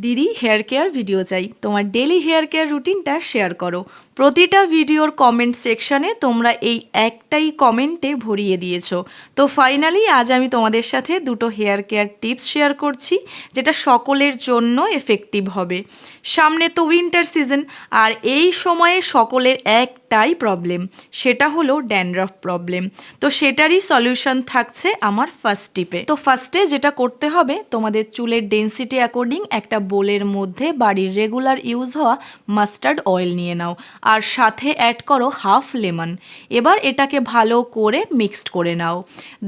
দিদি hair care video চাই, তোমার ডেলি হেয়ার কেয়ার রুটিনটা শেয়ার করো। প্রতিটা ভিডিওর কমেন্ট সেকশনে তোমরা এই একটাই কমেন্টে ভরিয়ে দিয়েছো। তো ফাইনালি আজ আমি তোমাদের সাথে দুটো হেয়ার কেয়ার টিপস শেয়ার করছি, যেটা সকলের জন্য এফেক্টিভ হবে। সামনে তো উইন্টার সিজন, আর এই সময়ে সকলের একটাই প্রবলেম, সেটা হলো ড্যান্ড্রাফ প্রবলেম। তো সেটারই সলিউশন থাকছে আমার ফার্স্ট টিপে। তো ফার্স্টে যেটা করতে হবে, তোমাদের চুলের ডেন্সিটি অ্যাকর্ডিং একটা বোলের মধ্যে বাড়ির রেগুলার ইউজ হওয়া মাস্টার্ড অয়েল নিয়ে নাও, আর সাথে অ্যাড করো হাফ লেমন। এবার এটাকে ভালো করে মিক্সড করে নাও।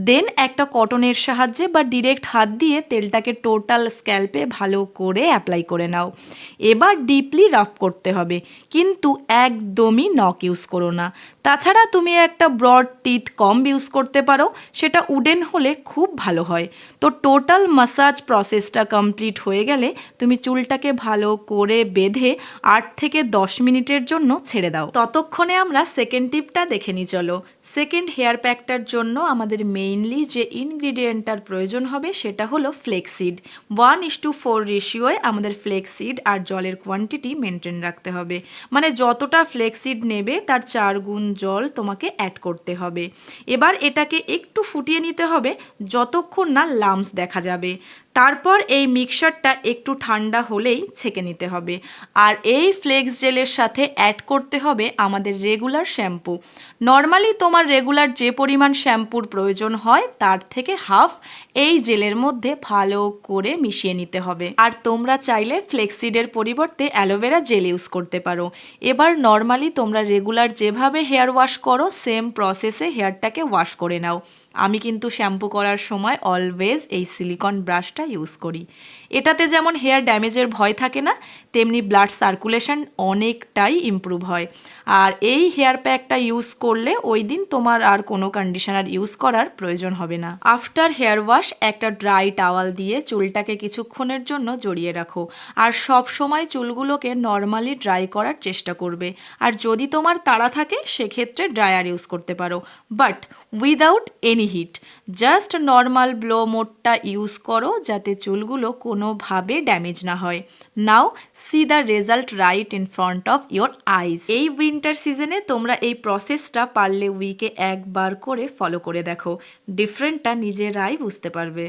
দেন একটা কটনের সাহায্যে বা ডিরেক্ট হাত দিয়ে তেলটাকে টোটাল স্ক্যাল্পে ভালো করে অ্যাপ্লাই করে নাও। এবার ডিপলি রাফ করতে হবে, কিন্তু একদমই নখ ইউজ করো না। তাছাড়া তুমি একটা ব্রড টিথ কম্ব ইউজ করতে পারো, সেটা উডেন হলে খুব ভালো হয়। তো টোটাল মাসাজ প্রসেসটা কমপ্লিট হয়ে গেলে তুমি চুলটাকে ভালো করে বেঁধে 8 থেকে 10 মিনিটের জন্য ছেড়ে দাও। ততক্ষণে আমরা সেকেন্ড টিপটা দেখে নিই চলো। সেকেন্ড হেয়ার প্যাকটার জন্য আমাদের মেইনলি যে ইনগ্রিডিয়েন্টটার প্রয়োজন হবে সেটা হলো ফ্লেক্সিড। 1:4 রেশিওয়ে আমাদের ফ্লেক্সিড আর জলের কোয়ান্টিটি মেনটেন রাখতে হবে। মানে যতটা ফ্লেক্সিড নেবে তার 4 গুণ জল তোমাকে অ্যাড করতে হবে। এবার এটাকে একটু ফুটিয়ে নিতে হবে যতক্ষণ না লাম্পস দেখা যাবে। তারপর এই মিক্সচারটা একটু ঠান্ডা হলেই ছেঁকে নিতে হবে। আর এই ফ্লেক্স জেলের সাথে অ্যাড করতে হবে আমাদের রেগুলার শ্যাম্পু। নর্মালি তোমার রেগুলার যে পরিমাণ শ্যাম্পুর প্রয়োজন হয় তার থেকে হাফ এই জেলের মধ্যে ভালো করে মিশিয়ে নিতে হবে। আর তোমরা চাইলে ফ্লেক্সিডের পরিবর্তে অ্যালোভেরা জেল ইউজ করতে পারো। এবার নর্মালি তোমরা রেগুলার যেভাবে হেয়ার ওয়াশ করো সেম প্রসেসে হেয়ারটাকে ওয়াশ করে নাও। আমি কিন্তু শ্যাম্পু করার সময় অলওয়েজ এই সিলিকন ব্রাশটা ইউজ করি। এটাতে যেমন হেয়ার ড্যামেজের ভয় থাকে না, তেমনি ব্লাড সার্কুলেশন অনেকটাই ইমপ্রুভ হয়। আর এই হেয়ার প্যাকটা ইউজ করলে ওই দিন তোমার আর কোনো কন্ডিশনার ইউজ করার প্রয়োজন হবে না। আফটার হেয়ার ওয়াশ একটা ড্রাই টাওয়াল দিয়ে চুলটাকে কিছুক্ষণের জন্য জড়িয়ে রাখো। আর সব সময় চুলগুলোকে নর্মালি ড্রাই করার চেষ্টা করবে। আর যদি তোমার তাড়া থাকে সেক্ষেত্রে ড্রায়ার ইউজ করতে পারো, but without any heat. Just normal blow মোডটা ইউজ করো যাতে চুলগুলো কোনোভাবে ড্যামেজ না হয়। Now see the result right in front of your eyes. এই উইন্টার সিজনে তোমরা এই প্রসেসটা পারলে উইকে একবার করে ফলো করে দেখো, ডিফারেন্টটা নিজেরাই বুঝতে পারবে।